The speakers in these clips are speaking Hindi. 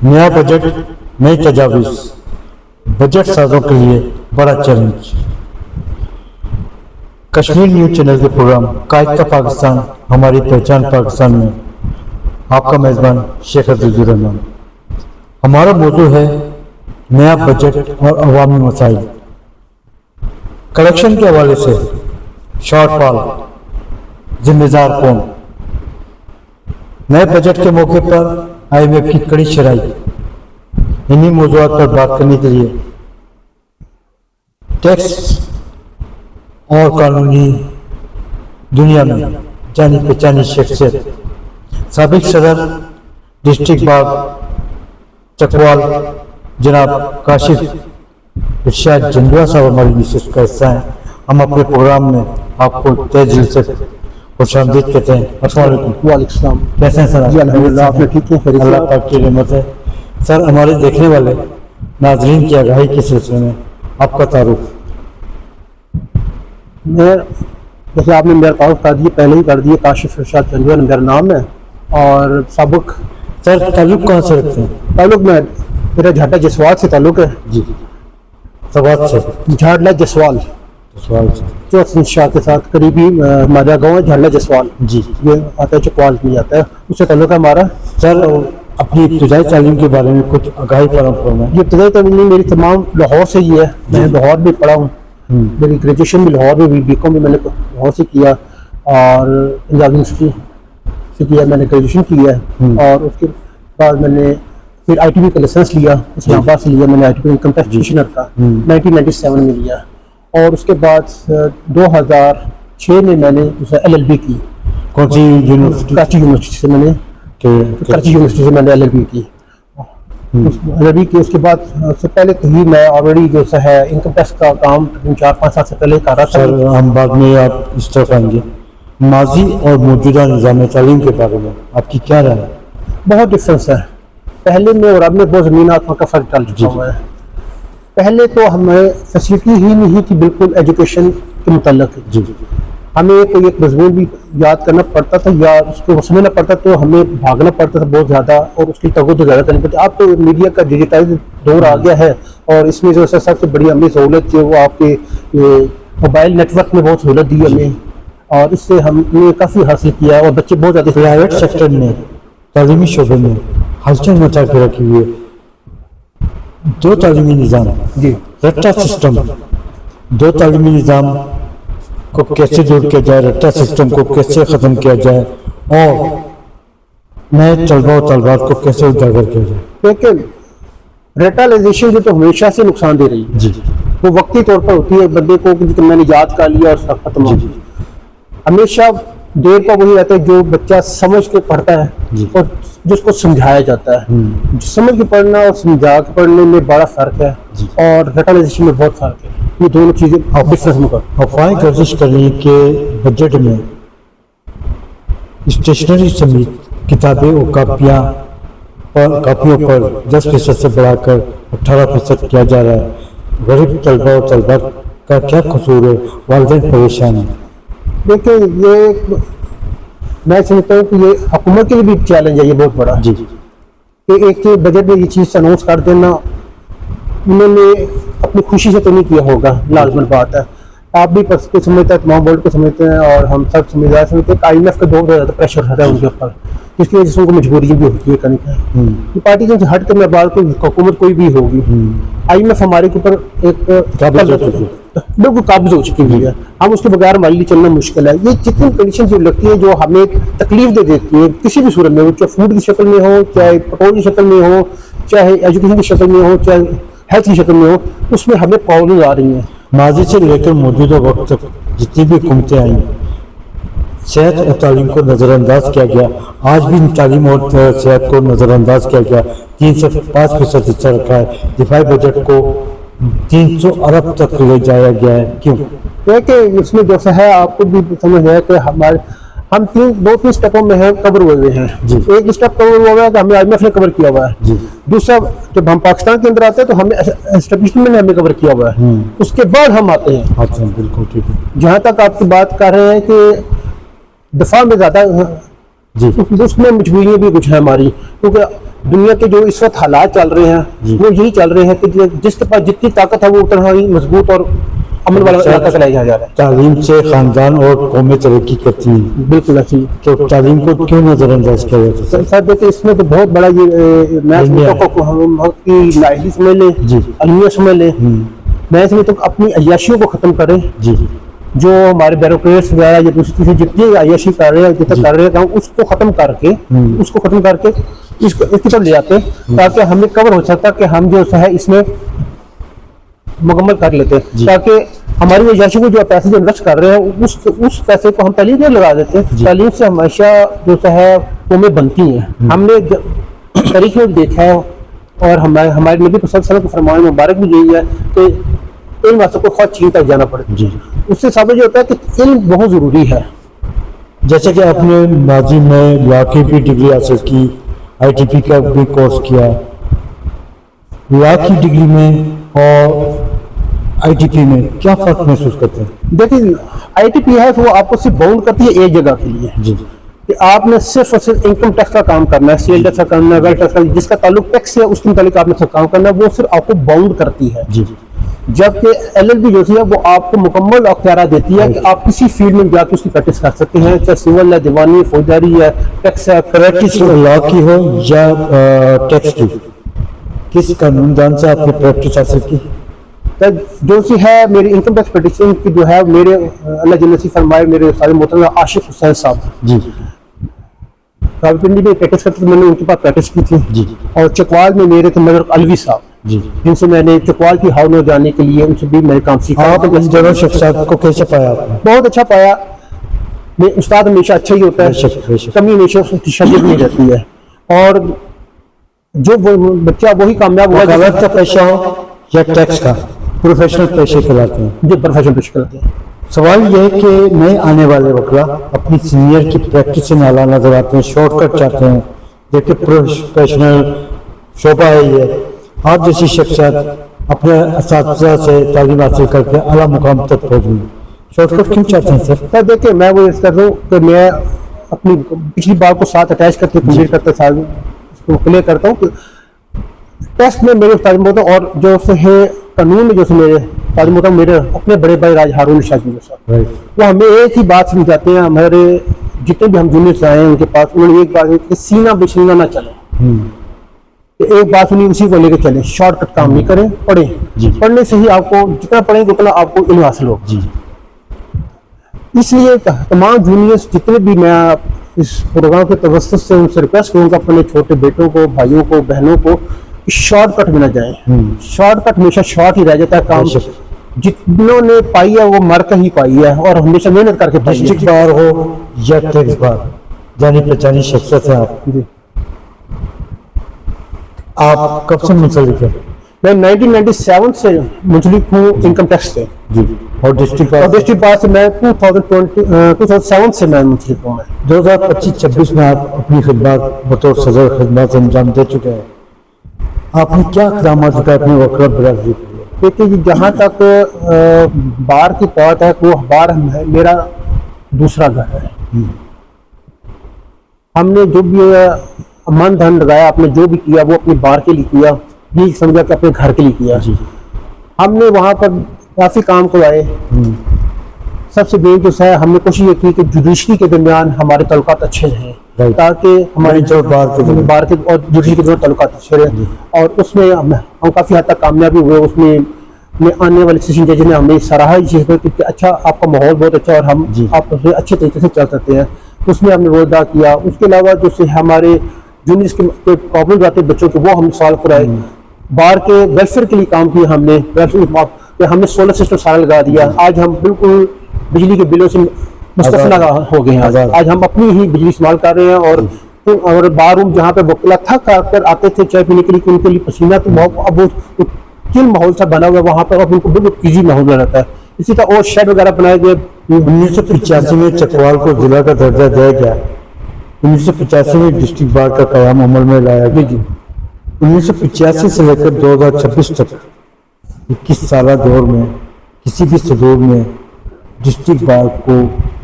नया बजट, नई तजावीज़, बजट साजों के लिए बड़ा चैलेंज। कश्मीर न्यूज़ चैनल के प्रोग्राम कायदा पाकिस्तान हमारी पहचान पाकिस्तान में आपका मेज़बान शेख अजीजुर रहमान। हमारा मौजू है नया बजट और अवामी मसाइल। कलेक्शन के हवाले से शॉर्टफॉल, जिम्मेदार कौन, नए बजट के मौके पर IMF की कड़ी शराइ, इन्हीं मौज़ूआत पर बात करने के लिए टैक्स और कानूनी दुनिया में जानी पहचानी शख्सियत साबिक सदर डिस्ट्रिक्ट बाग चकवाल जनाब काशिफ इरशाद जंदुआ साहब हमारी निशस्त का हिस्सा हैं। हम अपने प्रोग्राम में आपको तहे दिल से खुशामदीद कहते हैं। अस्सलाम वालेकुम। कैसे हैं सर? जी अल्हम्दुलिल्लाह, आपने ठीक है? अल्लाह पाक की रहमत है। सर, हमारे देखने वाले नाजरीन की आगाही के सिलसिले में आपका तारुफ। मैं जैसे आपने मेरा तारुफ कर दिया, पहले ही कर दिया, काशिफ इरशाद जंदुआ मेरा नाम है। और सबक सर, ताल्लुक कहाँ से रखते हैं? ताल्लुक में मेरा झाटा जसवाल से ताल्लुक है जी, सवाल से झाड़ला जसवाल सवाल से चौथ शाह के साथ करीबी हमारा गाँव है झाड़ला जसवाल जी, ये आता है चकवाल में आता है, उससे ताल्लुक है हमारा। सर, अपनी इब्तिदाई तालीम के बारे में कुछ आगाही फराहम फरमाएं। ये इब्तिदाई तालीम मेरी तमाम लाहौर से ही है। मैं लाहौर में पढ़ा हूँ, मेरी ग्रेजुएशन भी लाहौर में हुई, BCom भी मैंने लाहौर से किया और पंजाब यूनिवर्सिटी से किया, मैंने ग्रेजुएशन किया है। और उसके बाद मैंने फिर ITB का लाइसेंस लिया, इस्लामाबाद से लिया मैंने ITB इनकम टैक्स कमिश्नर का 1997 में लिया। और उसके बाद 2006 में मैंने LLB की। कौन सी यूनिवर्सिटी? कराची यूनिवर्सिटी से मैंने कराची यूनिवर्सिटी से मैंने LLB की। LLB की उसके बाद से पहले तो ही मैं ऑलरेडी जो है इनकम टैक्स का काम 4-5 साल से पहले कर रहा था। सर, हम बाद में आप इस तरफ आएंगे। माजी और मौजूदा निज़ाम तालीम के बारे में आपकी क्या राय है? बहुत डिफरेंस है, पहले में और अब में बहुत ज़मीन आसमान का फ़र्क डाल चुका हुआ है। पहले तो हमें फैसिलिटी ही नहीं थी बिल्कुल एजुकेशन के मुतल्लिक। जी, हमें कोई एक मजमून भी याद करना पड़ता था या उसको समझना पड़ता तो हमें भागना पड़ता था बहुत ज़्यादा, और उसकी तवज्जो ज़्यादा करनी पड़ती। अब तो मीडिया का डिजिटाइज दौर आ गया है और इसमें जो है सबसे बड़ी हमें सहूलत है वो आपके मोबाइल नेटवर्क में बहुत सहूलत दी हमें, और इससे हमने काफ़ी हासिल किया है। और बच्चे बहुत ज़्यादा प्राइवेट सेक्टर ने तालीमी शोबे में हलचल मचा के रखी हुई है। दो तालीमी निज़ाम जी, रट्टा सिस्टम, दो तालीमी निज़ाम को कैसे दूर किया जाए, रट्टा सिस्टम को कैसे ख़त्म किया जाए और नए तलबा और तलबात को कैसे उजागर किया जाए। लेकिन रेटालाइजेशन जो तो हमेशा से नुकसान दे रही है, जी, वो वक्ती तौर पर होती है, बंदे को कि मैंने याद कर लिया और सब खत्म हो गया। हमेशा देर का वही रहता है जो बच्चा समझ के पढ़ता है और जिसको समझाया जाता है। समझ के पढ़ना और समझा के पढ़ने में बड़ा फर्क है और रेटालाइजेशन में बहुत फर्क है। ये दोनों चीजें डिफरेंस में अफवाहें गर्दिश कर रही कि बजट में स्टेशनरी समेत किताबें और कापियों पर 10% से बढ़ाकर 18% किया जा रहा है। गरीब तलबा और तलबा का क्या कसूर है? वालिदैन परेशान है। देखिए, ये मैं समझता हूँ कि ये हुकूमत के लिए भी चैलेंज है ये बहुत बड़ा जी, कि एक तो बजट में ये चीज़ अनाउंस कर देना, उन्होंने अपनी खुशी से तो नहीं किया होगा, लाजमन बात है। आप भी को समझते हैं, तमाम वर्ल्ड को समझते हैं और हम सब समझदार समझते हैं कि IMF का बहुत ज़्यादा प्रेशर रहता है उनके ऊपर, जिसकी वजह से उनको मजबूरी भी होती है करने की। पार्टी से हट कर मैं बात करूँ, हुकूमत कोई भी होगी, IMF हमारे के ऊपर एक बिल्कुल काबिज हो चुकी हुई है। हम उसके बगैर हमारे लिए चलना मुश्किल है। ये जितनी कंडीशन जो लगती है जो हमें तकलीफ दे देती है किसी भी सूरत में हो, चाहे फूड की शक्ल में हो, चाहे पेट्रोल की शक्ल में हो, चाहे एजुकेशन की शक्ल में हो, चाहे हेल्थ की शक्ल में हो, उसमें हमें प्रॉब्लम आ रही हैं। माजी से लेकर मौजूदा वक्त तक जितनी भी हुकूमतें आई, सेहत और तालीम को नज़रअंदाज किया गया। आज भी तालीम और सेहत को नज़रअंदाज किया गया। 3 से 5% हिस्सा रखा है। दिफाई बजट को 300 अरब तक ले जाया गया है। क्यों? देखिए, इसमें जैसा है आपको भी समझ है कि हम 2-3 स्टेपों में हैं, कवर हुए हैं। एक स्टेप कवर हुआ है कि हमें IMF ने कवर किया हुआ है। दूसरा, जब हम पाकिस्तान के अंदर आते हैं तो हमें एस्टेब्लिशमेंट ने हमें कवर किया हुआ है। उसके बाद हम आते हैं। अच्छा, बिल्कुल ठीक है। जहाँ तक आपकी बात कर रहे हैं कि दफा में ज़्यादा जी। उसमें मजबूरियां भी कुछ है हमारी, क्योंकि दुनिया के जो इस वक्त हालात चल रहे जी। हैं वो यही चल रहे हैं कि जिसके पास जितनी ताकत है वो उतना ही मजबूत और अमन वाला इलाका चलाया जा रहा है। तालीम से खानदान और कौमें तरक्की करती हैं, बिल्कुल ऐसी। तो तालीम को क्यों नजरअंदाज किया जाता है? सर देखिए इसमें तो बहुत बड़ा ये मैं अलमिया समझता हूं हम की लाइब्रेरी समझ लें, जी। अलमिया समझ लें, मैं समझता हूं अपनी अय्याशियों को खत्म करें। जी। जो हमारे ब्यूरोक्रेट्स वगैरह या दूसरी चीजें जितनी अय्याशी कर रहे हैं जितना कर रहे हैं उसको खत्म करके इसकी तरफ ले जाते हैं, ताकि हमें कवर हो सकता कि हम जो है इसमें मुकम्मल कर लेते हैं, ताकि हमारी अय्याशी को जो पैसे जो इन्वेस्ट कर रहे हैं उस पैसे को हम तालीम में लगा देते हैं। तालीम से हमेशा जो है कौमें बनती हैं। हमने तारीख में देखा है और हमारे नबी सल्लल्लाहु अलैहि वसल्लम को फरमान मुबारक भी यही है कि इल्म वास्ते को खुद चीन तक जाना पड़े। जी। उससे साबित होता है कि इल्म बहुत जरूरी है। जैसे कि आपने माजी में लॉ की भी डिग्री हासिल की, ITP का भी कोर्स किया, लॉ की डिग्री में और ITP में क्या फर्क महसूस करते हैं? देखिए ITP है तो वो आपको सिर्फ बाउंड करती है एक जगह के लिए जी। कि आपने सिर्फ और सिर्फ इनकम टैक्स का काम करना है, सेल टैक्स का करना है, वेल्थ टैक्स का, जिसका ताल्लुक टैक्स से है उसके मुताबिक आपने सब काम करना है, वो सिर्फ आपको बाउंड करती है। जी। जबकि LLB जो है वो आपको मुकम्मल अख्तियार देती है कि आप किसी फील्ड में जाकर उसकी प्रैक्टिस कर सकते हैं, चाहे सिविल है, दीवानी, फौजदारी है, टैक्स है, प्रैक्टिस लॉ की हो या टैक्स की, किस कानूनदान से आपने प्रैक्टिस हासिल की? तो जो सी है मेरी इनकम टैक्स पिटीशन की जो है मेरे अल्लाह जन्नती फरमाए मेरे सारे मोहतरम आशिक हुसैन साहब जी। रावलपिंडी में प्रैक्टिस करते थे, मैंने उनके पास प्रैक्टिस की थी। जी। और चकवाल में मेरे थे मदर अलवी साहब, जी। जिनसे मैंने चकवाल की हाव में जाने के लिए उनसे भी मैंने काम सीखा। आप इन दोनों शख्सियत को कैसे पाया आपने? बहुत अच्छा पाया। उस्ताद हमेशा अच्छा ही होता है, बेशक, बेशक। कमी हमेशा उसकी शदीद नहीं रहती है, और जो वो बच्चा वही कामयाब हुआ वकालत का पेशा हो या टैक्स का, प्रोफेशनल पेशे कहलाते हैं। जो प्रोफेशन पेश करते हैं। सवाल यह है कि नए आने वाले वकला अपनी सीनियर की प्रैक्टिस से नाला नजर आते हैं, शॉर्टकट चाहते हैं, जबकि प्रोफेशनल शोबा है ये। आप जैसी शख्सियत अपने असातिज़ा से तालीम हासिल करके आला मुकाम तक पहुँची, शॉर्टकट क्यों चाहते हैं सर? तो देखिए मैं वो इस कर रहा हूँ कि मैं अपनी पिछली बार को साथ अटैच करके कंप्लीट करते साल उसको क्लियर करता हूँ कि टेस्ट में मेरे तालीम होता और जो है कानून में जो मेरे तालीम होता मेरे अपने बड़े भाई राज हारून शाह साहब, वो हमें एक ही बात समझाते हैं। हमारे जितने भी हम जूनियर्स आए हैं उनके पास उन्होंने एक बात कि सीना बिछीना ना चले, एक बात सुनी उसी को लेकर चले, शॉर्टकट काम नहीं करें, पढ़ें। पढ़ने से ही आपको जितना पढ़ेंगे उतना आपको इल्म हासिल हो। इसलिए तमाम जूनियर्स जितने भी मैं इस प्रोग्राम के तवज्जुह से उनसे रिक्वेस्ट करूँगा अपने छोटे बेटों को, भाइयों को, बहनों को, शॉर्टकट में ना जाए। शॉर्टकट हमेशा शॉर्ट ही रह जाता है काम। जितनों पाई है वो मर कर ही पाई है और हमेशा मेहनत करके पाई है। डिस्ट्रिक्ट बार हो या टैक्स बार, जानी पहचानी शख्सियत है आप। जी। आप कब से मुंसलिक हैं? मैं 1997 से मुंसलिक हूँ इनकम टैक्स से। जी। और डिस्ट्रिक्ट और बार डिस्ट्रिक्ट बार से मैं 2007 से मैं मुंसलिक हूँ। मैं 2025-26 में आप अपनी खिदमत बतौर सदर खिदमत से अंजाम दे चुके हैं। आपने क्या इक़दाम उठाए अपने वकला बिरादरी के लिए? देखिए जी, जहाँ तक बार की बात है वो बार मेरा दूसरा घर है। हमने जो भी मन धन लगाया, आपने जो भी किया वो अपनी बार के लिए किया, ये समझा कि अपने घर के लिए किया। हमने वहाँ पर काफ़ी काम करवाए। सबसे मेन जो है हमने कोशिश ये की कि जुडिशरी के दरमियान हमारे तल्लुकात अच्छे रहें, ताकि हमारे जो बार के और जुडिशरी के दरमियान तल्लुकात अच्छे रहे। और उसमें हम काफ़ी हद तक कामयाबी हुए। उसमें आने वाले सेशन जज ने हमें सराहा इस चीज़ पर कि अच्छा आपका माहौल बहुत अच्छा और हम आप अच्छे तरीके से चल सकते हैं। उसमें हमने रोल अदा किया। उसके अलावा जो से हमारे जूनियर्स के प्रॉब्लम आते बच्चों के वो हम सॉल्व कराए। बार के वेलफेयर के लिए काम किया हमने सोलर सिस्टम सारा लगा दिया। आज हम बिल्कुल बिजली के बिलों से मुस्तफना हो गए हैं। आज हम अपनी ही बिजली इस्तेमाल कर रहे हैं। और बार रूम जहाँ पे वकीला थक कर आते थे चाय पीने के लिए, उनके लिए पसीना तो अब वो चिल माहौल सा बना हुआ है वहाँ पर, अब उनको बिल्कुल ईजी माहौल रहता है। इसी तरह और शेड वगैरह बनाए गए। 1985 में चकवाल को जिला का दर्जा दिया गया। 1985 में डिस्ट्रिक्ट बार का क़याम अमल में लाया गया। 1985 से लेकर 2026 तक 21 साल दौर में किसी भी सदूर में डिस्ट्रिक्ट बार को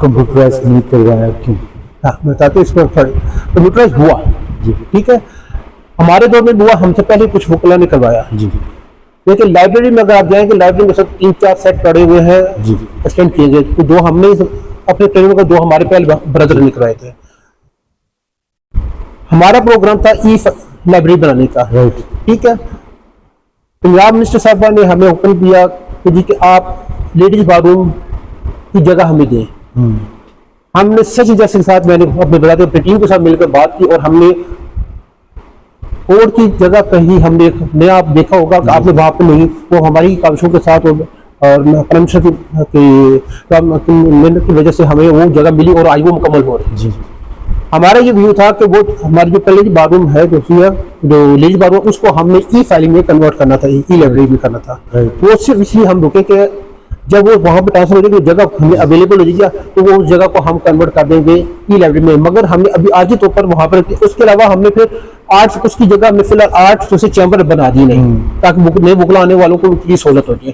कंप्यूटराइज नहीं करवाया, क्यों? हाँ मैं बताते हूँ इसमें कंप्यूटराइज हुआ जी ठीक है। हमारे दौर में हुआ, हमसे पहले कुछ वकला ने करवाया। जी लेकिन लाइब्रेरी में अगर आप जाएंगे, लाइब्रेरी में सब 3-4 सेट पड़े हुए हैं, जी एक्सटेंड किए गए। तो 2 हमने अपने ट्रेनिंग को, 2 हमारे पहले ब्रदर ने करवाए थे। हमारा प्रोग्राम था ई लाइब्रेरी बनाने का, राइट ठीक है। पंजाब मिनिस्टर साहबा ने हमें हुक्म दिया कि जी कि आप लेडीज बाथरूम की जगह हमें दें। हमने सच जैसे के साथ, मैंने अपने ब्रदर अपनी टीम के साथ मिलकर बात की, और हमने कोर्ट की जगह पे ही हमने नया, आप देखा होगा कि आपने वहाँ पे नहीं, वो हमारी काविशों के साथ और परमिशन की मेहनत की वजह से हमें वो जगह मिली और आज वो मुकम्मल हो रही है। जी हमारा ये व्यू था कि वो हमारी जो पहले बाथरूम है जो लेडीज बाथरूम, उसको हमने ई फाइलिंग में कन्वर्ट करना था, ई लाइब्रेरी में करना था। Right. वो सिर्फ इसलिए हम रुके कि जब वो वहाँ पे ट्रांसफर हो जाएगी, जगह हमें अवेलेबल हो जाएगी, तो वो उस जगह को हम कन्वर्ट कर देंगे ई लाइब्रेरी में। मगर हमने अभी आज तौर पर वहाँ पर, उसके अलावा हमने फिर आर्ट्स, उसकी जगह हमने फिलहाल आर्ट्स जैसे चैम्बर बना दी नहीं, ताकि नए बुकला आने वालों को उनकी सहूलत हो जाए।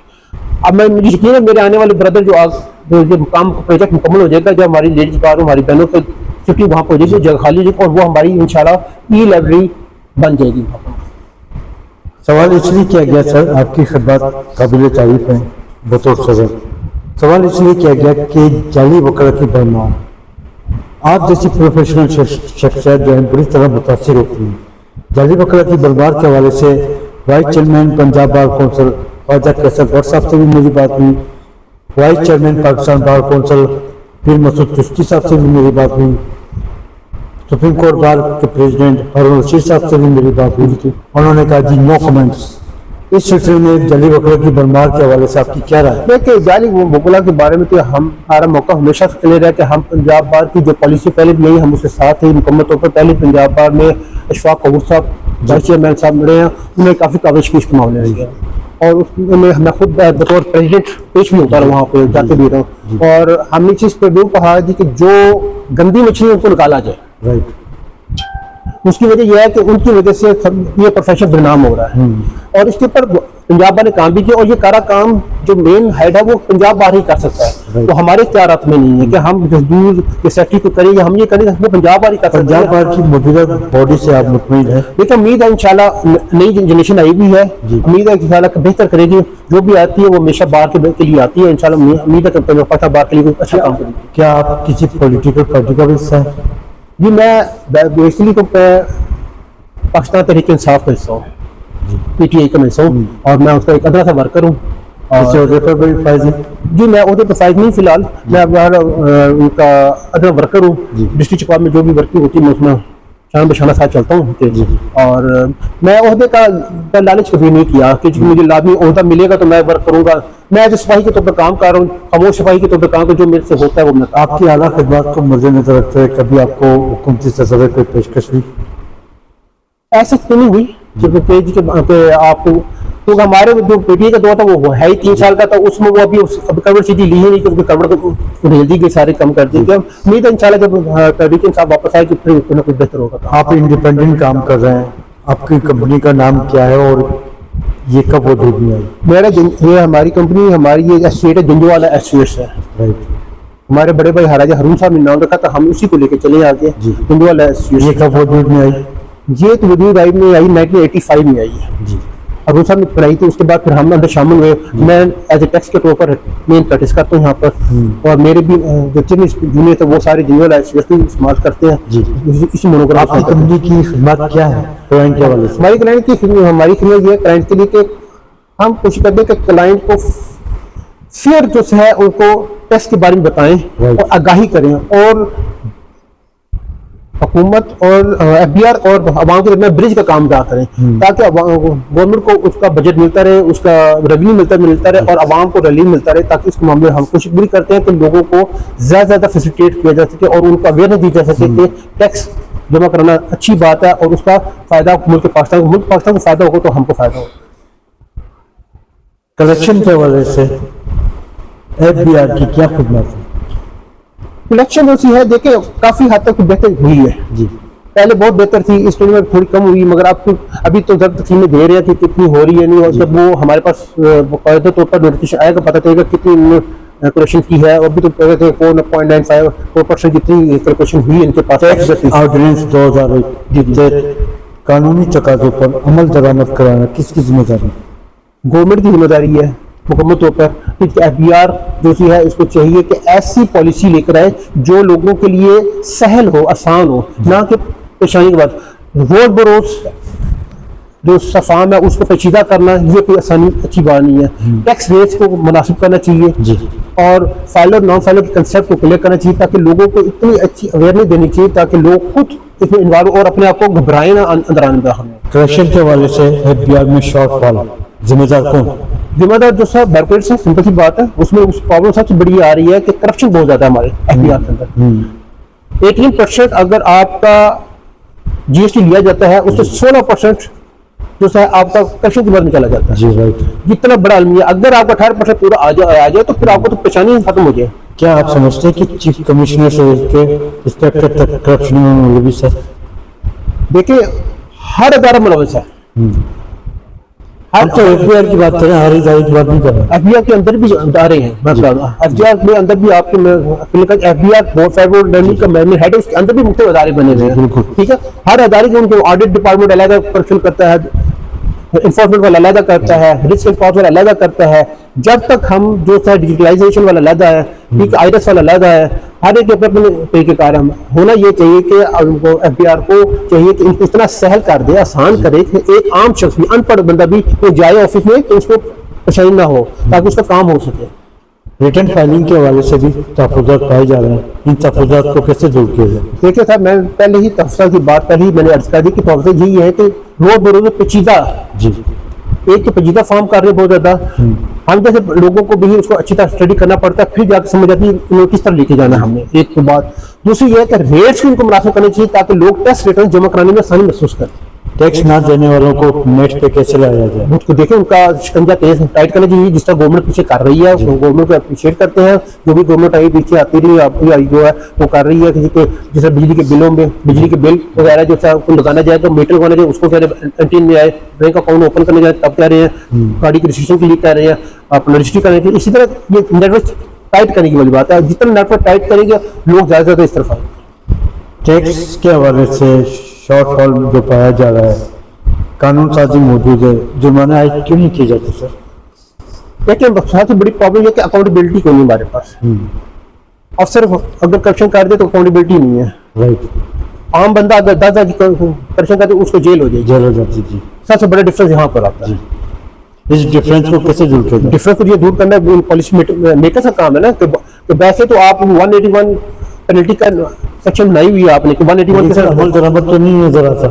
अब मैं, मुझे यकीन है मेरे आने वाले ब्रदर जो काम प्रोजेक्ट मुकम्मल हो जाएगा, जब हमारी लेडीज बार हमारी बहनों की छुट्टी वहाँ पर हो जाएगी, जगह खाली हो जाएगी, और वो हमारी इंशाल्लाह ई लाइब्रेरी बन जाएगी। सवाल इसलिए किया गया सर, आपकी खिदमत काबिल तारीफ है बतौर सदर। सवाल इसलिए किया गया कि जाली वकालत की भरमार, आप जैसी प्रोफेशनल शख्सियत जो है बुरी तरह मुतासर होती है। जाली वकालत की भरमार के हवाले से vice chairman Punjab bar council Khawaja Qaiser Gaur साहब से भी मेरी बात हुई, vice chairman Pakistan bar council Pir Masood Chishti साहब से भी मेरी बात हुई, सुप्रीम कोर्ट बार के प्रेसिडेंट हारून रशीद साहब से भी मेरी बात हुई थी। उन्होंने कहा जी नो कमेंट्स। इस सिलसिले में जाली वकालत की भरमार के हवाले से आपकी क्या राय है? देखिए, जाली वकला के बारे में तो हमारा मौका हमेशा से क्लियर है कि हम पंजाब बार की जो पॉलिसी पहले भी यही, हम उसके साथ ही मुकम्मल तौर पर। पहले पंजाब बार में अशफाक कपूर साहब वाइस चेयरमैन साहब मिले हैं, उन्हें काफ़ी काविश की इसके मामले में, और उसमें मैं खुद बतौर प्रेसिडेंट पेश भी होता रहा वहाँ पे, जाके भी रहा हूँ। और हमने चीज़ पर भी कहा जी कि जो गंदी मछली उनको निकाला जाए। राइट। उसकी वजह यह है कि उनकी वजह से ये प्रोफेशन बदनाम हो रहा है, और इसके ऊपर पंजाब बार ने काम भी किया, और ये सारा काम जो मेन हेड है वो पंजाब बार ही कर सकता है। तो हमारे इख्तियारात में नहीं है कि हम दूर के सेक्रेटरी को करें या हम ये करें, वो पंजाब बार ही कर सकता है। पंजाब बार की मौजूदा बॉडी से आप मुतमईन हैं? देखिए, उम्मीद है इंशाल्लाह, नई जनरेशन आई हुई है, उम्मीद है कि इंशाल्लाह बेहतर करेगी। जो भी आती है वो हमेशा बार के लिए आती है, इंशाल्लाह उम्मीद है कि पंजाब बार के लिए अच्छा काम करेगी। क्या आप किसी पॉलिटिकल पार्टी का भी हिस्सा हैं? जी, मैं बेसिकली तो पाकिस्तान तहरीक इंसाफ का हिस्सा हूँ, PTI का हिस्सा हूँ, और मैं उसका एक अदरा सा वर्कर हूँ। इस ओहदे पर भी फायज हैं? जी, मैं ओहदे पर फायज नहीं फिलहाल, मैं उनका अदरा वर्कर हूँ। डिस्ट्रिक्ट चिपा में जो भी वर्किंग होती है मैं उसमें शान बशाना साथ चलता हूँ। और मैं ओहदे का लालच कभी नहीं किया कि मुझे लाजमी ओहदा मिलेगा तो मैं वर्क करूँगा। मैं एज सिपाही के तौर पर काम कर रहा हूँ, खामोश सिपाही के तौर पर काम कर, जो मेरे से होता है वो मैं। आपकी आला खिदमत को मद्देनजर रखते हुए कभी आपको हुकूमती सदर कोई पेशकश हुई? ऐसी तो नहीं हुई पेज के आपको, क्योंकि हमारे जो PTI का दौर था वो है ही 3 साल का था, उसमें वो अभी कवर सीधी ली ही नहीं, क्योंकि कवर को रेल दी गई, सारे कम कर दी गए। उम्मीद है इंशाल्लाह जब तहरीक इंसाफ वापस आए कि फिर कुछ ना कुछ बेहतर होगा। आप इंडिपेंडेंट काम कर रहे हैं, आपकी कंपनी का नाम क्या है और ये कब वजूद में आई? ये हमारी कंपनी, हमारी ये एस्टेट है, जंजोवाला एस्टेट्स है। राइट। हमारे बड़े भाई महाराजा हारून साहब ने नाम रखा था, हम उसी को लेके चले आगे। जंजोवाला एस्टेट्स। ये कब वजूद में आई? ये तो वजूद आई में आई 1985 में आई है जी। हारून साहब ने बनाई थी, उसके बाद फिर हम अंदर शामिल हुए। मैं एज ए टैक्स के तौर पर मेन प्रैक्टिस करता हूँ यहाँ पर, और मेरे भी जितने जूनियर थे वो सारे जंजोवाला एस्टेट्स इस्तेमाल करते हैं जी। इसी मोनोग्राफ। आपकी कंपनी की खिदमत क्या है क्लाइंट के हवाले से? हमारी क्लाइंट ये है क्लाइंट के लिए कि हम कोशिश करते हैं कि क्लाइंट को फेयर जो है उनको टैक्स के बारे में बताएं और आगाही करें, और हुकूमत और FBR और आवाम के दरमियान ब्रिज का काम अदा करें, ताकि गवर्नमेंट को उसका बजट मिलता रहे, उसका रेवेन्यू मिलता रहे, और आवाम को रिलीफ मिलता रहे, ताकि इस मामले में हम कोशिश भी करते हैं कि लोगों को ज़्यादा फैसिलिटेट किया जा सके और उनका अवेयरनेस दी जा सके कि टैक्स जमा करना अच्छी बात है और उसका फायदा मुल्क पाकिस्तान को फायदा होगा तो हमको फायदा होगा। कलेक्शन के हवाले से FBR की क्या खिदमत है? कलेक्शन ऐसी है, देखिए काफी हद तक बेहतर हुई है जी। पहले बहुत बेहतर थी, इस टाइम में थोड़ी कम हुई, मगर आपको अभी तो जब तकसीमें दे रहे हैं कि कितनी हो रही है नहीं, और जब वो हमारे पास बाकायदा तौर पर नोटिफिकेशन आएगा पता चलेगा कितनी करप्शन की है। अभी तो कह रहे थे 4.95% जितनी करप्शन हुई इनके पास। ऑर्डिनेंस 2001 जिससे कानूनी तकाजों पर अमल दरामद कराना किसकी जिम्मेदारी? गवर्नमेंट की जिम्मेदारी है मुकम्मल तौर पर। FBR जो सी है इसको चाहिए कि ऐसी पॉलिसी लेकर आए जो लोगों के लिए सहल हो, आसान हो, ना कि परेशानी के बाद रोज बरोज जो सफाम है उसको पेचीदा करना, ये कोई आसानी अच्छी बात नहीं है। टैक्स रेट्स को मुनासिब करना चाहिए जी। और फाइलर नॉन फाइलर के कंसेप्ट को क्लियर करना चाहिए ताकि लोगों को इतनी अच्छी अवेयरनेस देनी चाहिए ताकि लोग खुद इसमें इन्वॉल्व और अपने आप को घबराए ना अंदर आने। करप्शन के हवाले से FBR में शॉर्टफॉल जिम्मेदार कौन? जिम्मेदार जो सब बैरपेट से सिंपल सी बात है, उसमें उस प्रॉब्लम सबसे बड़ी आ रही है कि करप्शन बहुत ज्यादा है हमारे FBR के अंदर। 18% अगर आपका GST लिया जाता है उससे 16% जो है आपका करप्शन के बारे में चला जाता है। जी राइट। जितना बड़ा अलमिया, अगर आपका 18% पूरा आ जाए तो फिर आपको तो परेशानी खत्म हो जाए। क्या आप समझते हैं कि चीफ कमिश्नर से लेके इंस्पेक्टर तक करप्शन में मुलविस है? देखिए हर अदारा मुलविस है। हम तो FBR की बात करें, हर इदारे की बात नहीं कर रहे। FBR के अंदर भी अदारे हैं, FBR के अंदर भी आपके FBR का हेड उसके अंदर भी मुख्य अदारे बने हुए हैं। ठीक है, हर अदारे के उनको ऑडिट डिपार्टमेंट अलग करप्शन करता है, इन्फोर्समेंट वाला अलग करता है, रिस्क रिस्पॉन्स वाला अलग करता है। जब तक हम जो है डिजिटलाइजेशन वाला अलग है, ठीक आईरस वाला अलग है, हर एक अपने तरीके कार्य होना ये चाहिए कि FBR को चाहिए कि इनको इतना सहल कर दे, आसान करे कि एक आम शख्स भी, अनपढ़ बंदा भी तो जाए ऑफिस में तो उसको परेशानी ना हो ताकि उसका काम हो सके। रिटर्न फाइलिंग के हवाले से भी तहफ़्फ़ुज़ात पाए जा रहे हैं, इन तहफ़्फ़ुज़ात को कैसे दूर किया जाए? देखिए साहब, मैं पहले ही तहफ़्फ़ुज़ात की बात पहले ही मैंने अर्ज कर दी कि तहफ़्फ़ुज़ यही है कि रोज बरोज पेचीदा जी एक तो पेचीदा फॉर्म कर रहे बहुत ज्यादा, हम जैसे लोगों को भी उसको अच्छी तरह स्टडी करना पड़ता है, फिर जाकर समझ आती है इन्हें किस तरह लेके जाना है हमने। एक तो बात दूसरी ये है कि रेट्स भी उनको मुनासिब करने चाहिए ताकि लोग टैक्स रिटर्न जमा कराने में आसानी महसूस करें। टैक्स ना देने वालों को नेट पे कैसे लाया जाए? उसको देखें, उनका शिकंजा तेज टाइट करना चाहिए जिस तरह गवर्नमेंट पीछे कर रही है। उसको गवर्नमेंट को अप्रिशिएट करते हैं, जो भी गवर्नमेंट आई पीछे आती रही आपकी आई जो है वो कर रही है। किसी के जैसे बिजली के बिलों में बिजली के बिल वगैरह जो है उनको लगाना जाए तो मीटर लगाना जाए, उसको कह रहे एंटीन में आए, बैंक अकाउंट ओपन करने जाए तब कह रहे हैं, गाड़ी के रजिस्ट्रेशन के लिए कह रहे हैं, अपना रजिस्ट्री करने के लिए। इसी तरह ये नेटवर्क टाइट करने की वाली बात है, जितना नेटवर्क टाइट करेंगे लोग ज्यादा से ज्यादा इस तरफ आएंगे। टैक्स के हवाले से शॉर्टफॉल जो पाया जा रहा है, कानून साजी मौजूद है, जुर्माना आयद क्यों नहीं किए जाते सर? लेकिन सबसे बड़ी प्रॉब्लम ये कि अकाउंटेबिलिटी को नहीं हमारे पास। अफसर अगर करप्शन कर दे तो अकाउंटेबिलिटी नहीं है। राइट। आम बंदा अगर 10,000 की करप्शन कर दे उसको जेल हो जाएगी। जेल हो जाती जी। सबसे बड़ा डिफरेंस यहाँ पर आता है। इस डिफरेंस को कैसे दूर किया जाए? डिफरेंस को ये दूर करना पॉलिसी मेकर का काम है ना। तो वैसे तो आप 181 पेनल्टी का सेक्शन बनाई हुई है आपने, 181 के अमल दरामद तो नहीं नजर आता।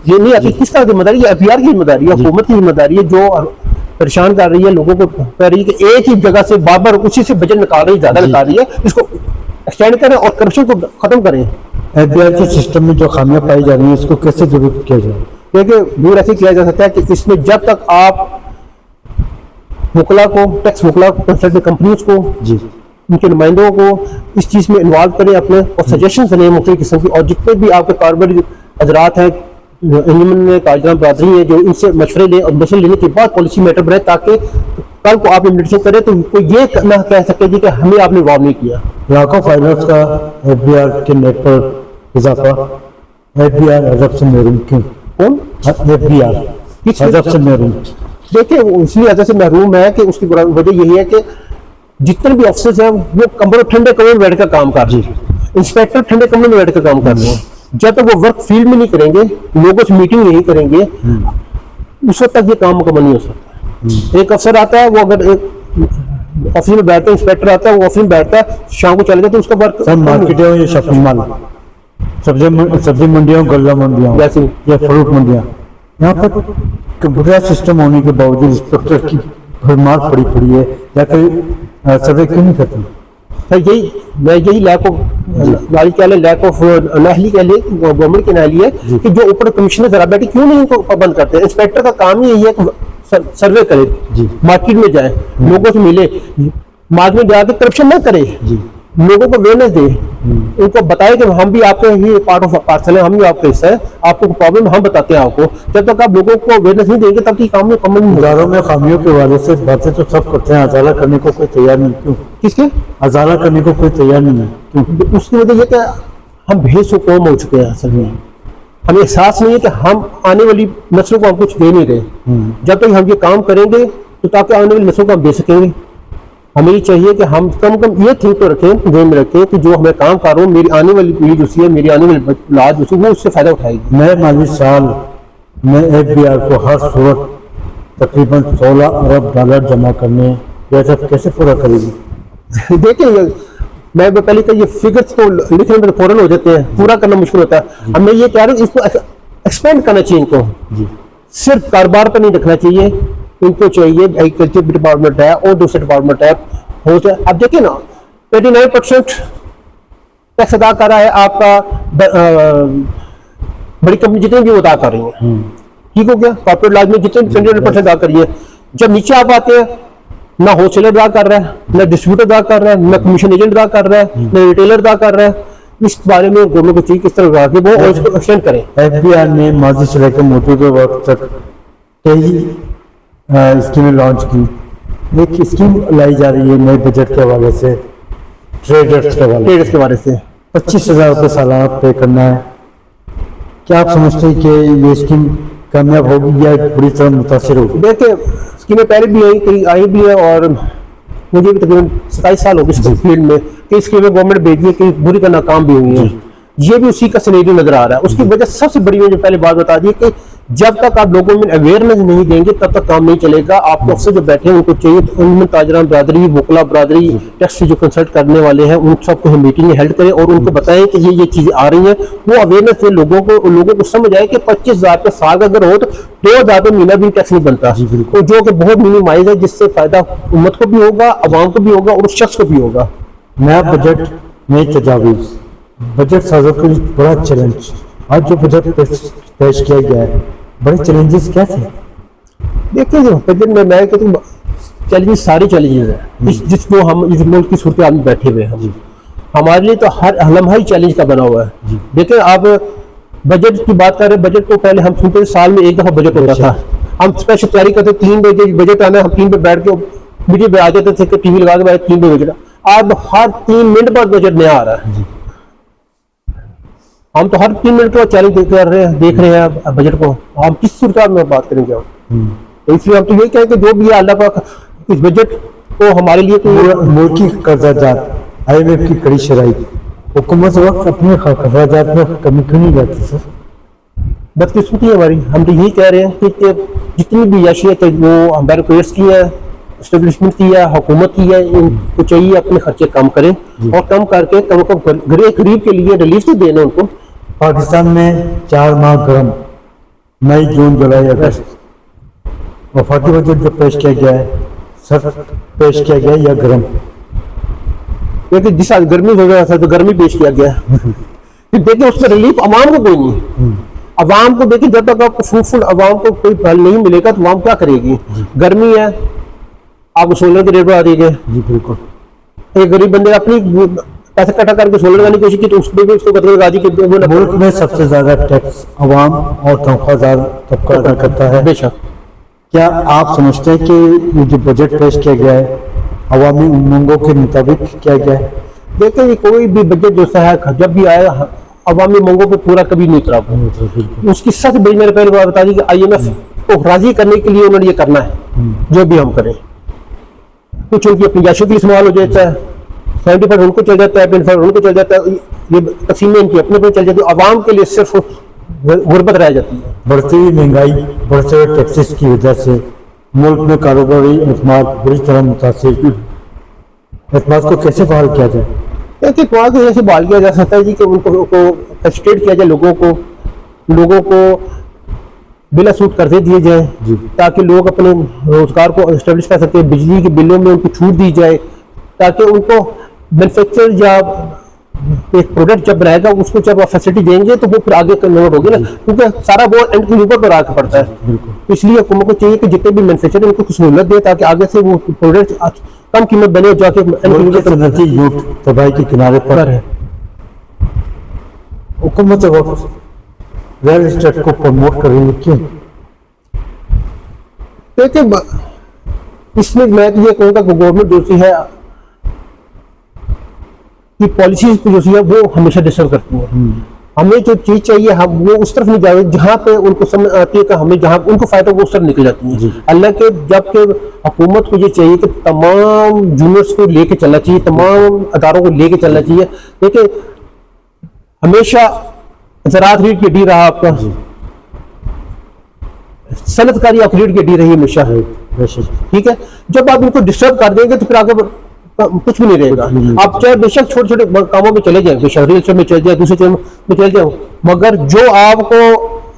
ये नहीं आती। किसका जिम्मेदारी है? FBR की जिम्मेदारी है, हुकूमत की जिम्मेदारी है जो परेशान कर रही है लोगों को, कह रही है कि एक ही जगह से बार बार उसी से बजट निकाल रही है, ज्यादा निकाल रही है, इसको एक्सटेंड करें और करप्शन को खत्म करें। FBR के सिस्टम में जो खामियां पाई जा रही है इसको कैसे दूर किया जाए? देखिए दूर ऐसे किया जा सकता है कि इसमें जब तक आप मुकला को, टैक्स मुकला कंसल्टेंट कंपनीज को जी, उनके नुमाइंदों को इस चीज में इन्वॉल्व करें अपने, और सजेशन दें मुख्तलिफ किस्म की, और जितने भी आपके कारोबारी हजरात हैं, इंजमन में काजरान बरादरी है, जो इनसे मशवरे लें और मशवरे लेने के बाद पॉलिसी मैटर बनाए ताकि कल को आप इम्प्लीमेंटेशन करें तो कोई ये ना कह सके कि हमें आपने इन्वॉल्व नहीं किया। लाखों फाइनल्स का FBR के नेट पर इजाफा, FBR अजब से महरूम क्यों? कौन? FBR किस अजब से महरूम? देखिए वो इसलिए अजब से महरूम है कि उसकी वजह यही है कि जितने भी ऑफिसर्स हैं वो कमरे ठंडे कमरे में बैठ कर काम कर रहे हैं। इंस्पेक्टर ठंडे कमरे में बैठ कर काम कर रहे हैं। जब तक वो वर्क फील्ड में नहीं करेंगे, लोगों से मीटिंग नहीं करेंगे, उस वक्त तक ये काम मुकम्मल नहीं हो सकता। एक अफसर आता है, वो अगर एक ऑफिस में बैठता है, इंस्पेक्टर आता है, वो ऑफिस में बैठता है, शाम को चले जाते, उसका वर्क सब मार्केटें या शॉपिंग मॉल, सब्जी मंडियाँ, गल्ला मंडियाँ जैसे या फ्रूट मंडियाँ, यहाँ पर कंप्यूटर सिस्टम होने के बावजूद इंस्पेक्टर की भरमार पड़ी है, या कोई सर्वे क्यों नहीं करते? सर यही लैक ऑफ गाड़ी कह ले, लैक ऑफ नाहली कह ले, गवर्नमेंट की नाहली है कि जो ऊपर कमिश्नर जरा बैठे क्यों नहीं इनको पाबंद करते? इंस्पेक्टर का काम ही यही है कि सर्वे करे, मार्केट में जाए, लोगों से मिले, मार्केट में जाकर करप्शन ना करे, लोगों को अवेयरनेस दे, उनको बताए कि हम भी आपके ही पार्ट ऑफ पार्सल है, हम भी आपका हिस्सा है, आपको प्रॉब्लम हम बताते हैं आपको। जब तक आप लोगों को अवेयरनेस नहीं देंगे तब तक काम में कम नहीं होगा। हजारों में खामियों के वाले से बातें तो सब करते हैं, अजाला करने को कोई तैयार नहीं, क्यों? किसके? अजाला करने को कोई तैयार नहीं है, क्यों? उसकी वजह यह कि हम भेसो कौम हो चुके हैं। असल में हमें एहसास नहीं है कि हम आने वाली नस्लों को हम कुछ दे नहीं रहे। जब तक हम ये काम करेंगे तो ताकि आने वाली नस्लों को हम दे सकेंगे। हमें ये चाहिए कि हम कम ये थिंक तो रखें, ध्यान में रखें कि जो हमें काम कर रहा हूँ, मेरी आने वाली पीढ़ी जो है, मेरी आने वाली औलाद जो है, वो उससे फायदा उठाएगी। नए माली साल में FBI को हर सूरत तकरीबन 16 अरब डॉलर जमा करने, यह सब कैसे पूरा करेगी? देखिए, मैं पहले तो ये फिगर्स तो लिखने में फौरन हो जाते हैं, पूरा करना मुश्किल होता है। अब मैं ये कह रहा हूँ इसको एक्सपेंड करना चाहिए, इनको सिर्फ कारोबार पर नहीं रखना चाहिए, इनको चाहिए एग्रीकल्चर डिपार्टमेंट है और दूसरे डिपार्टमेंट है हो जाए। अब देखिए ना, 89% टैक्स अदा कर रहा है आपका बड़ी कंपनी जितनी भी अदा कर रही है, ठीक हो गया। कॉर्पोरेट लॉज में जितने 29% अदा करिए, जब नीचे आप आते हैं ना होलसेलर अदा कर रहा है, ना डिस्ट्रीब्यूटर अदा कर रहा है, ना कमीशन एजेंट अदा कर रहा है, ना रिटेलर अदा कर रहा है। इस बारे में गवर्नमेंट को चाहिए किस तरह आगे वो और इसको एक्सटेंड करें। FBI ने माजी से लेकर मौजूदा वक्त तक कई स्कीमें लॉन्च की। एक स्कीम लाई जा रही है नए बजट के हवाले से, ट्रेडर्स के बारे से 25,000 रुपये सालाना पे करना है। क्या आप समझते हैं कि ये स्कीम कामयाब होगी या बुरी तरह मुतासिर होगी? देखिए, स्कीमें पहले भी आई भी है और मुझे भी तकरीबन 27 साल हो गए इस फील्ड में। कई स्कीमें गवर्नमेंट भेजी है, कई बुरी का नाकाम भी हुई है। ये भी उसी का सिनेरियो नजर आ रहा है। उसकी वजह सबसे बड़ी मुझे पहले बात बता दी कि जब तक आप लोगों में अवेयरनेस नहीं देंगे तब तक काम नहीं चलेगा। आपको अफसर जो बैठे हैं उनको चाहिए, उनमें ताजरान बरादरी, वकला बरादरी, टैक्स से जो कंसल्ट करने वाले हैं, उन सबको हम मीटिंग हेल्ड करें और उनको बताएं कि ये चीजें आ रही हैं। वो अवेयरनेस दे लोगों को समझ आए कि 25,000 का साल अगर हो तो 2,000 का महीना भी टैक्स नहीं बनता, तो जो कि बहुत मिनिमाइज है, जिससे फायदा उम्मत को भी होगा, अवाम को भी होगा और उस शख्स को भी होगा। नया बजट नई तजावीज, बजट साजों के लिए बड़ा चैलेंज। आज जो बजट पेश किया गया है, बड़े चैलेंजेस क्या थे? देखिए, जो बजट में मैं कहता हूँ चैलेंजेस सारे चैलेंजेस हैं जिसको हम इस मुल्क की सूरत में बैठे हुए हैं। हमारे लिए तो हर लम्हा ही चैलेंज का बना हुआ है। देखिए, आप बजट की बात कर रहे हैं, बजट को पहले हम सुनते थे साल में एक दफा बजट होता था। हम स्पेशल तैयारी करते 3 बजे बजट आना है, हम 3 बजे बैठ के मीडिया पे आ जाते थे कि टीवी लगा के बैठ 3 बजे बजट। अब हर 3 मिनट बाद बजट नया आ रहा है। हम तो हर 3 मिनट का चैलेंज देख रहे हैं बजट को। हम किस सूरत में बात करेंगे हम? तो इसलिए हम तो यही कहें कि जो भी अल्लाह पाक इस बजट को हमारे लिए तो मुल्की कर्जाजात, IMF की कड़ी शराइत, हुकूमत वक्त अपने कर्जाजात में कमी क्यों नहीं लाती सर? बदकिस्मती है हमारी। हम तो यही कह रहे हैं कि जितनी भी याशियत है वो हमारे पेयर्स की है, एस्टेब्लिशमेंट की है, हुकूमत की है, इनको चाहिए अपने खर्चे कम करें और कम करके कम गरीब के लिए रिलीफ तो देना उनको। पाकिस्तान में 4 माह गर्म, मई, जून, जुलाई, अगस्त। वफाकी बजट जो पेश किया गया है, सर पेश किया गया या गर्म? क्योंकि जिस आज गर्मी हो गया था तो गर्मी पेश किया गया। देखिए, उसमें रिलीफ अवाम को कोई नहीं। अवाम को देखिए, जब तक आपको फ्रूटफुल अवाम को कोई फल नहीं मिलेगा तो अवाम क्या करेगी? गर्मी है, आपको सोलर के रेट बढ़ा दिए गए। जी बिल्कुल। एक गरीब बंदे अपनी पैसे इकट्ठा करके सोलर लगाने की कोशिश की तो उसमें भी उसको कतरे गाजी के मुल्क में सबसे ज्यादा टैक्स अवाम और तनख्वाहदार तबका अदा करता है। बेशक। क्या आप समझते हैं कि ये जो बजट पेश किया गया है अवामी उमंगों के मुताबिक किया गया है? देखिए, ये कोई भी बजट जो है जब भी आया अवामी मांगों को पूरा कभी नहीं उतरा। उसकी सबसे बड़ी मैंने पहले बात बता दी कि IMF को राजी करने के लिए उन्होंने ये करना है जो भी हम करें। कुछ उनकी अपनी याशों के लिए इस्तेमाल हो जाता है, 70% उनको चल जाता है, 20% उनको चल जाता है, ये तकसीमें इनकी अपने चल जाती है। अवाम के लिए सिर्फ गुर्बत रह जाती है। बढ़ती हुई महंगाई, बढ़ते हुए टैक्सेस की वजह से मुल्क में कारोबारी एतमाद बुरी तरह मुतासिर। एतमाद को कैसे बहाल किया जाए? देखिए, कुआं को ऐसे बहाल किया जा सकता है जी कि उनको फैसिलिटेट किया जाए, लोगों को बिला सूट कर्जे दिए जाए ताकि लोग अपने रोजगार को एस्टेब्लिश कर सकते हैं। बिजली के बिलों में उनको छूट दी जाए ताकि उनको मैन्युफैक्चर या एक प्रोडक्ट जब बनाएगा उसको जब आप फैसिलिटी देंगे तो वो फिर आगे कन्वर्ट होगी ना, क्योंकि सारा वो एंड कंज्यूमर पर आकर पड़ता है। इसलिए हुकूमत को चाहिए कि जितने भी मैन्युफैक्चर उनको कुछ सहूलत दे ताकि आगे से वो प्रोडक्ट कम कीमत बने जाके मुल्क के सनती यूथ तबाही के किनारे पर है। हुकूमत वक्त रियल एस्टेट को प्रमोट कर रही है क्यों? देखिए, इसमें मैं तो ये कहूँगा कि गवर्नमेंट जो सी है कि पॉलिसीज जो सी है वो हमेशा डिस्टर्ब करती है। हमें जो चीज चाहिए हम वो उस तरफ नहीं जाए जहाँ पे उनको समझ आती है कि हमें जहाँ उनको फायदा वो उस तरफ निकल जाती है। अल्लाह के जबकि हुकूमत को ये चाहिए कि तमाम जूनियर्स को लेके चलना चाहिए, तमाम अदारों को लेके चलना चाहिए। देखिए, हमेशा ज़राअत रीढ़ की हड्डी रहा आपका, सनतकारी आपकी रीढ़ की हड्डी रही हमेशा है, ठीक है। जब आप इनको डिस्टर्ब कर देंगे तो फिर आगे कुछ भी नहीं रहेगा। आप चाहे बेशक छोटे छोटे कामों में चले जाए, बेशक रियल एस्टेट में चले जाए, दूसरे में चले जाओ, मगर जो आपको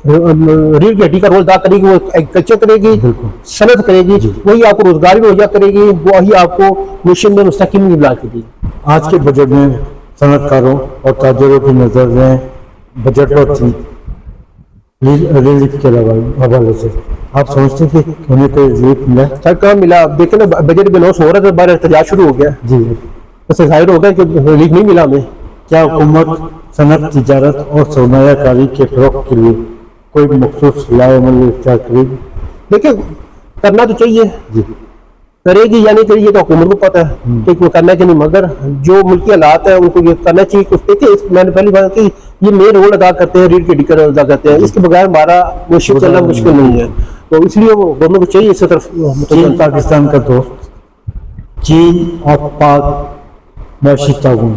रीढ़ की हड्डी का रोल अदा करेगी वो एग्रीकल्चर करेगी, सनत करेगी, वही आपको रोजगार भी मुहैया करेगी, वही आपको मिशन में मुस्तकिल भी ला के देगी। आज के बजट में सनतकारों और ताजरों की नजर में बजट पर थी रिलीफ के हवाले से आप समझते थे कि उन्हें कोई रिलीफ मिला? सर कहाँ मिला? अब देखे ना, बजट भी अनाउंस हो रहा था, बार एहतजाज शुरू हो गया जी, तो जाहिर हो गया कि रिलीफ नहीं मिला हमें। क्या हुकूमत सनत, तिजारत और सरमायाकारी के फरोग के लिए कोई मखसूस लाएमल इख्तियार करेगी? देखिए, करना तो चाहिए, जी, करेगी या नहीं करेगी ये तो हुकूमत को पता है कि वो करना है कि नहीं, मगर जो मुल्की हालात है उनको ये करना चाहिए। कुछ देखिए, मैंने पहली बात की ये मेन रोल अदा करते हैं, रीढ़ की हड्डी का रोल अदा करते हैं, इसके बगैर हमारा मुश्किल चलना मुश्किल नहीं है। तो इसलिए वो गवर्नमेंट को चाहिए इस तरफ। चीन पाकिस्तान का दोस्त, चीन और पाक मैशी ताउन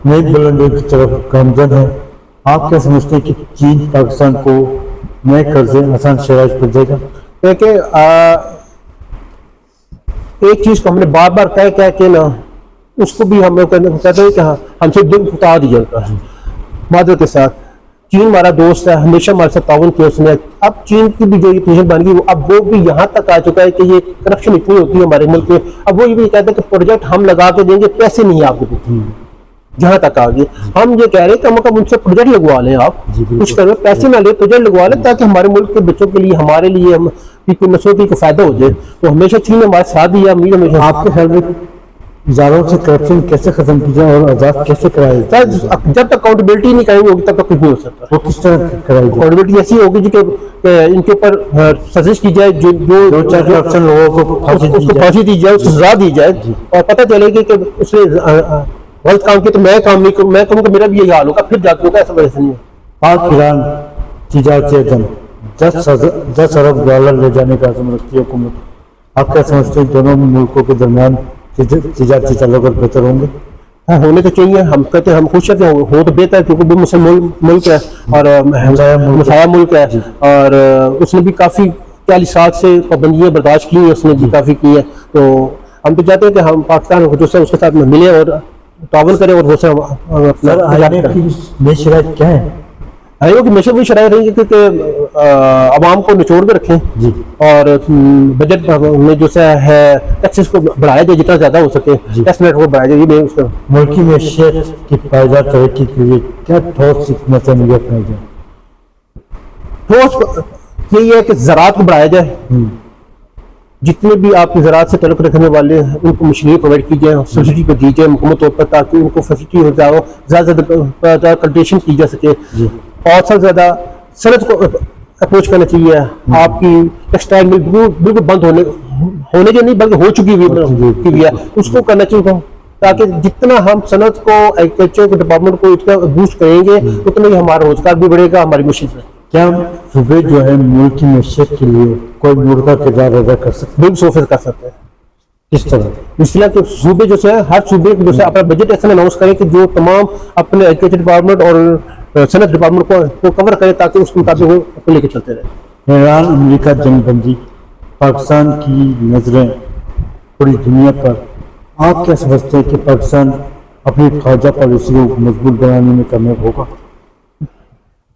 नई बुलंदियों की तरफ गामजन है। आप क्या समझते हैं कि चीन पाकिस्तान को नए कर्जे आसान शराइत पर देगा? देखिए, एक चीज को हमने बार बार कह के ना उसको भी हम लोग कहते हैं कि हाँ हमसे दिल उतार दिया मादर के साथ। चीन हमारा दोस्त है, हमेशा हमारे साथ ताउन किया उसने। अब चीन की भी जो ये पोजीशन बन गई अब वो भी यहाँ तक आ चुका है कि ये करप्शन इतनी होती है हमारे मुल्क में। अब वो ये भी कहते हैं कि प्रोजेक्ट हम लगा के देंगे, पैसे नहीं आपको देते। जहाँ तक आ गए हम ये कह रहे हैं कि हम उनसे प्रोजेक्ट लगवा लें, आप कुछ करो, पैसे ना ले, प्रोजेक्ट लगवा लें ताकि हमारे मुल्क के बच्चों के लिए, हमारे लिए, हम की नस्लों की फायदा हो जाए। तो हमेशा चीन ने हमारे साथ दिया। हमेशा आपके ख्याल में इदारों से करप्शन कैसे खत्म की जाए और आजाद कैसे कराया जाए? जब तक अकाउंटेबिलिटी नहीं करेंगे होगी तब तक कुछ नहीं हो सकता। वो किस तरह कराई जाए? अकाउंटेबिलिटी ऐसी होगी जी कि इनके ऊपर सजेस्ट की जाए, जो चार करप्शन लोगों को उसको फांसी दी जाए, उसको सजा दी जाए और पता चलेगी कि उसने गलत काम किया तो मैं काम नहीं करूँ, मैं कहूँगा मेरा भी यही हाल होगा, फिर जाके होगा। ऐसा वैसे नहीं है। पाक ईरान तिजारती अदम 10 अरब डॉलर ले जाने का आज़म रखती है हुकूमत। आप क्या समझते हैं दोनों मुल्कों के दरमियान तिजारती ताल्लुकात बेहतर होंगे? हाँ, होने तो चाहिए। हम कहते हैं, हम खुश हैं हो तो बेहतर, क्योंकि वो मुसलमान मुल्क है और मुसाया मुल्क है और उसने भी काफ़ी 40 साल से पाबंदियाँ बर्दाश्त की है, उसने भी काफ़ी की है। तो हम तो चाहते हैं कि हम पाकिस्तान को जो है उसके साथ मिले और तावन करें और वो से नई शराइत क्या है? आयोग की हमेशा भी शराय रही है कि आवाम को निचोड़ के रखें जी, और बजट में जो है टैक्सेस को बढ़ाया जाए जितना ज्यादा हो सके, टैक्स रेट को बढ़ाया जाए। ये उसका मुल्की मैशियत की पायदार तरक्की के लिए क्या ठोस नज़रिया अपनाई जाए? ठोस यही है कि ज़राअत को बढ़ाया जाए, जितने भी आपकी ज़राअत से तल्लुक़ रखने वाले हैं उनको मशीनरी प्रोवाइड की जाए, सब्सिडी को दी जाए मुकम्मल तौर पर, ताकि उनको फैसिलिटी हो जाए, ज़्यादा कल्टिवेशन की जा सके। और सबसे ज़्यादा सनत को अप्रोच करना चाहिए। आपकी टेक्सटाइल मिल बिल्कुल बंद होने जो नहीं बल्कि हो चुकी हुई है, उसको करना चाहिए, ताकि जितना हम सनत को, एग्रीकल्चर के डिपार्टमेंट को इतना बूस्ट करेंगे उतना ही हमारा रोजगार भी बढ़ेगा, हमारी मुश्किल है। क्या सूबे जो है मुल्क की मैशियत के लिए कोई मुल्क का किरदार अदा कर सकते? बिल्कुल सोफे कर सकते हैं। किस तरह? इसलिए कि सूबे जो है हर सूबे जो है अपना बजट ऐसा अनाउंस करें कि जो तमाम अपने एग्रीकल्चर डिपार्टमेंट और सनत डिपार्टमेंट को कवर करे, ताकि उसके मुताबिक वो लेके चलते रहे। ईरान अमेरिका जंगबंदी, पाकिस्तान की नजरें पूरी दुनिया पर, आप क्या समझते हैं कि पाकिस्तान अपनी खारजा पॉलिसी को मजबूत बनाने में कामयाब होगा?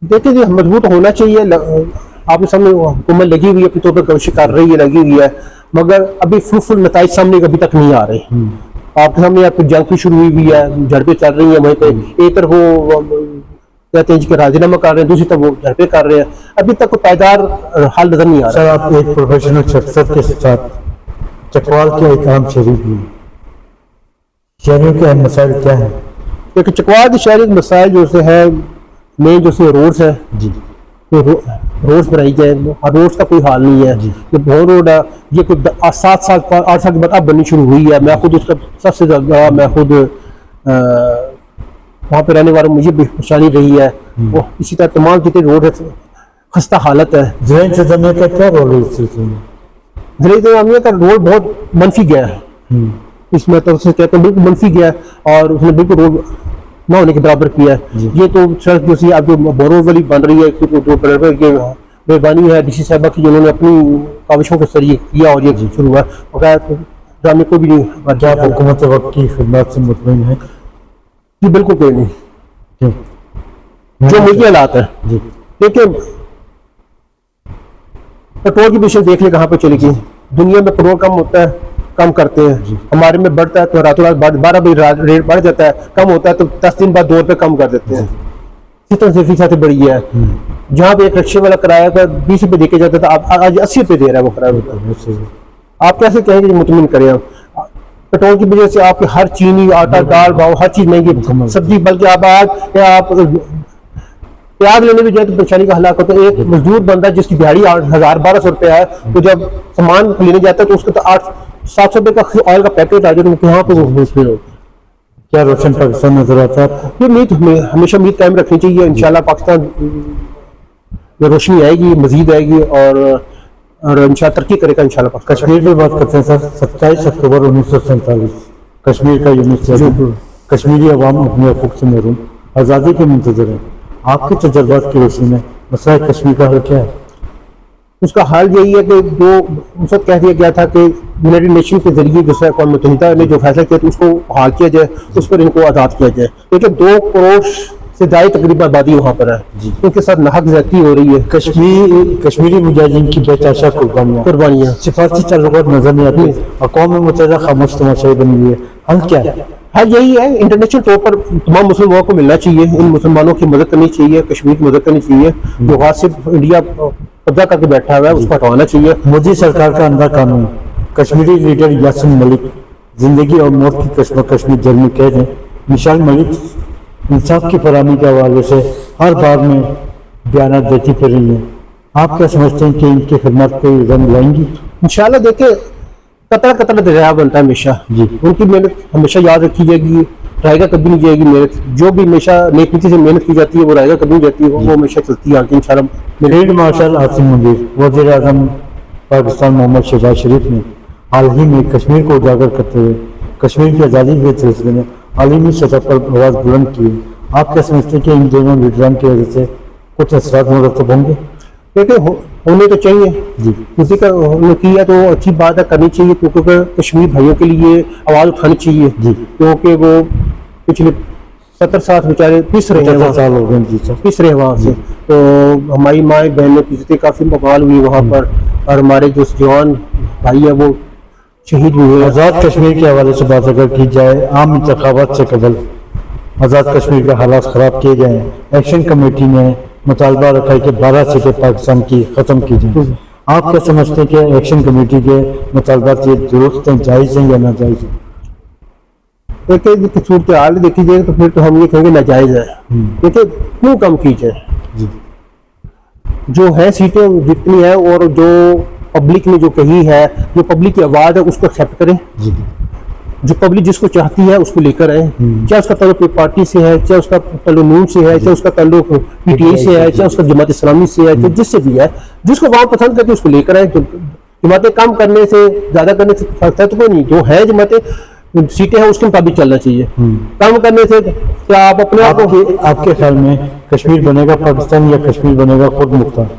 देखिए जी, मजबूत होना चाहिए। आपके सामने हुकूमत लगी हुई है, अपने तौर पर कोशिश कर रही है, लगी हुई है, मगर अभी फ्रूटफुल नताइज सामने अभी तक नहीं आ रहे। आपके सामने आपकी जंग भी शुरू हुई हुई है, झड़पें चल रही है वहीं पे। एक तरफ वो कहते हैं कि राजीनामा कर रहे हैं, दूसरी तरफ वो झड़पें कर रहे हैं, अभी तक कोई पायदार हल नजर नहीं आ रहा। सर, आप एक प्रोफेशनल शख्सियत के साथ चकवाल के एक अहम शहरी भी हैं। शहरियों के अहम मसाइल क्या हैं? एक चकवाल के शहरी मसाइल जो से है मेन जो से रोड्स है, जी तो रोड्स बनाई जाए, रोड्स का कोई हाल नहीं है। जी। ये बहुत रोड है, ये कोई 7 साल 8 साल के बाद अब बननी शुरू हुई है। मैं खुद उसका सबसे ज़्यादा मैं खुद वहाँ पे रहने वाला, मुझे भी परेशानी रही है। वो इसी तरह तमाम जितने रोड है खस्ता हालत है। ज़हन इंतजामिया का क्या रोल है इस सिलसिले में? ज़रिए इंतजामिया का रोड बहुत मनफी गया है, इसमें तो उससे कहते हैं बिल्कुल मनफी गया है और उसने बिल्कुल रोड ना होने के बराबर किया है। ये तो सड़क जो सी अब जो बोरो वाली बन रही है, जो मेहरबानी है डीसी साहबा की, जिन्होंने अपनी काविशों के जरिए किया और ये शुरू हुआ। और को भी नहीं, क्या आप हुकूमत वक्त की खिदमत से मुतमईन हैं? जी बिल्कुल कोई नहीं, क्यों? जो मुल्की हालात है। जी देखिए पेट्रोल की पेशेंट देख ले कहाँ पे चली गई। दुनिया में पेट्रोल कम होता है, कम करते हैं, हमारे में बढ़ता है तो रातों रात 12 बजे रेट बढ़ जाता है, कम होता है तो 10 दिन बाद 2 रुपये कम कर देते हैं। इस तरह से फीसद बढ़ी है। जहाँ पे एक रिक्शे वाला किराया का 20 रुपये देके जाता था, आज 80 रुपये दे रहा है वो किराया। आप कैसे कहेंगे कि मुतमिन करें? पेट्रोल की वजह से आपकी हर चीनी, आटा, दाल भाव हर चीज महंगी, सब्जी, बल्कि आप प्याज लेने भी जाए तो परेशानी का हलाक होता है। एक मजदूर बंदा जिसकी दिहाड़ी 1000-1200 रुपये है, तो जब सामान लेने जाता है तो उसको तो 800-700 रुपये का ऑयल का पैकेट आ जाता है, यहाँ पे वो मुश्किल होता है। क्या रोशन पाकिस्तान नजर आता है आपको? ये उम्मीद हमेशा उम्मीद कायम रखनी चाहिए। इंशाल्लाह पाकिस्तान में रोशनी आएगी, मजीद आएगी और इंशाल्लाह तरक्की करेगा इंशाल्लाह। कश्मीर की बात करते हैं सर। 27 अक्टूबर 1947 कश्मीर का यूनिट, कश्मीरी अवाम अपने हकूक से महरूम, आज़ादी के मुंतजर है। आपके तजर्बात की रोशनी में मसला कश्मीर का हल क्या है? उसका हाल यही है कि जो उस वक्त कह दिया गया था कि यूनाइटेड नेशन के जरिए जो अक़वाम मुत्तहिदा ने जो फैसला किया तो उसको हाल किया जाए, उस पर इनको आज़ाद किया जाए। क्योंकि 2 करोड़ से ज़्यादा तकरीबन आबादी वहाँ पर है, उनके साथ नाहक ज़्यादती हो रही है। कश्मीरी मुजाहिदीन की बेतहाशा कुर्बानियाँ सिफारती ताल्लुकात नजर नहीं आती, अक़वाम मुत्तहिदा खामोश तमाशाई बनी हुई है। हल क्या है? हाँ यही है, इंटरनेशनल तौर पर तमाम मुसलमानों को मिलना चाहिए, इन मुसलमानों की मदद करनी चाहिए, कश्मीर की मदद करनी चाहिए। जो हाथ से इंडिया कब्जा करके बैठा हुआ है उसको हटवाना चाहिए। मोदी सरकार का अंधा कानून, कश्मीरी लीडर यासीन मलिक जिंदगी और मौत की कश्मकश में जेल में कैद है। मिसाल मलिक इंसाफ की फरहमी के हवाले से हर बार में बयान देती फिर रही है। आप क्या समझते हैं कि इनकी खिदमत कोई रंग लाएंगी? इंशाल्लाह देखिए, कतरा दरिया बनता है हमेशा। जी उनकी मेहनत हमेशा याद रखी जाएगी, रायगा कभी नहीं जाएगी मेहनत। जो भी हमेशा नेकनीति से मेहनत की जाती है वो रायगा कभी नहीं जाती है, वो हमेशा चलती है आगे इंशाल्लाह। फील्ड मार्शल आसिम मुनीर, वज़ीर आज़म पाकिस्तान मोहम्मद शहबाज शरीफ ने हाल ही में कश्मीर को उजागर करते हुए कश्मीर की आज़ादी के सिलसिले में आलमी सतह पर आवाज़ बुलंद की। आप क्या समझते हैं कि इन दोनों लीडरान की वजह से कुछ असरात मुरतब होंगे? देखिए होने तो चाहिए जी, किसी का उन्होंने किया तो अच्छी बात है, करनी चाहिए, क्योंकि कश्मीर भाइयों के लिए आवाज़ उठानी चाहिए जी, क्योंकि वो पिछले 70 साल बेचारे पिस रहे हैं, 70 साल हो गए जी सर, पिस रहे हैं वहाँ से। तो हमारी माएँ बहनें की काफ़ी बवाल हुई वहाँ पर, और हमारे जो जवान भाई है वो शहीद हुए हैं। आज़ाद कश्मीर के हवाले से बात अगर की जाए, आम इंतखाबात से कबल आज़ाद कश्मीर के हालात ख़राब किए गए हैं। एक्शन कमेटी ने मुतालबा रखा है कि 12 सीटें पाकिस्तान की ख़त्म की जाए। आप क्या समझते हैं कि एक्शन कमेटी के मुतालबात ये दुरुस्त हैं, जायज़ हैं या नाजायज़ हैं? देखिए सूरत हाल देखी जाए तो फिर तो हम ये कहेंगे नाजायज़ है। देखिए क्यों कम की जाए, जी, जो है सीटें जितनी है और जो पब्लिक ने जो कही है, जो पब्लिक की आवाज़ है उसको एक्सेप्ट करें। जी, जो पब्लिक जिसको चाहती है उसको लेकर आए, चाहे उसका ताल्लुक कोई पार्टी से है, चाहे उसका ताल्लुक नून से है, चाहे उसका ताल्लुक पीटीआई से है, चाहे उसका जमात इस्लामी से है, चाहे जिससे भी है, जिसको वहाँ पसंद करते उसको लेकर आए। जमातें कम करने से ज़्यादा करने से फर्क है तो कोई नहीं, जो है जमातें सीटें हैं उसके मुताबिक चलना चाहिए। कम करने से क्या आप अपने आप को, आपके ख्याल में कश्मीर बनेगा पाकिस्तान या कश्मीर बनेगा खुद मुख्तार?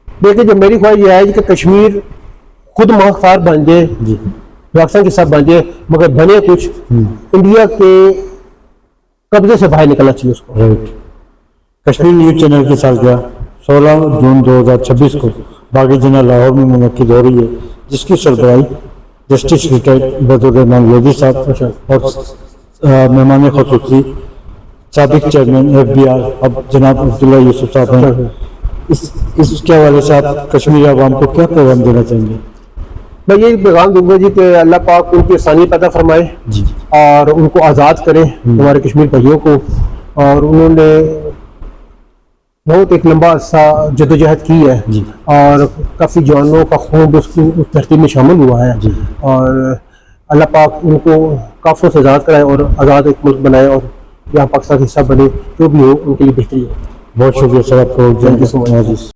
देखिए जो मेरी ख्वाहिश है कि कश्मीर खुद मुख्तार बन जाए, जी, पाकिस्तान के साथ बन जाए, मगर बने कुछ इंडिया के कब्जे से बाहर निकलना चाहिए उसको। राइट। कश्मीर न्यूज़ चैनल की सालगिरह 16 जून 2026 को बागी जिना लाहौर में मुनक्किद हो रही है, जिसकी सरबराही जस्टिस रिटायर्ड बदरुद्दीन लोधी साहब और मेहमान ख़ुसूसी साबिक चेयरमैन FBI अब जनाब अब्दुल्ला यूसुफ साहब हैं। इसके हवाले से आप कश्मीरी आवाम को क्या पैगाम देना चाहेंगे? मैं यही पैगाम दूंगा जी कि अल्लाह पाक उनकी आसानी पैदा फरमाए जी और उनको आज़ाद करे हमारे कश्मीर भाइयों को। और उन्होंने बहुत एक लंबा अरसा जदोजहद की है जी और काफ़ी जानों का खून उस धरती में शामिल हुआ है। जी और अल्लाह पाक उनको काफ़रों से आज़ाद कराए और आज़ाद एक मुल्क बनाए और यहाँ पाकिस्तान का हिस्सा बने, जो भी हो उनके लिए बेहतरी हो। बहुत शुक्रिया सर आपको। Thank you so much. Ji.